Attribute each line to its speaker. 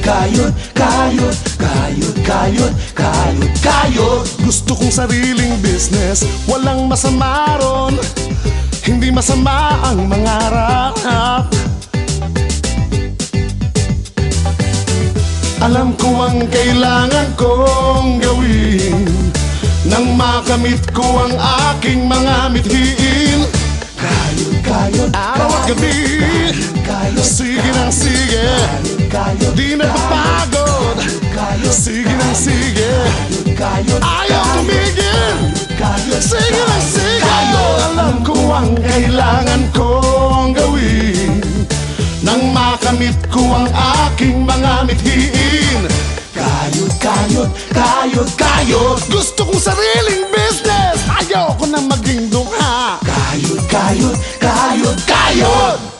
Speaker 1: kayod, kayod, kayod, kayod, kayod, kayod.
Speaker 2: Gusto kong sariling business, walang masama ron. Hindi masama ang mangarap. Alam ko ang kailangan kong gawin nang makamit ko ang aking mga mithiin.
Speaker 1: Kayod, kayod,
Speaker 2: araw at gabi, sige nang sige, di nagpapagod. Sige nang sige, ayaw tumigil. Sige nang sige, alam ko ang kailangan kong gawin nang makamit ko ang aking mga mithiin.
Speaker 1: Kayod, kayod, kayod, kayod.
Speaker 2: Gusto kong sariling business, ayaw ko na maging dungha.
Speaker 1: Kayod, kayod, kayod, kayod.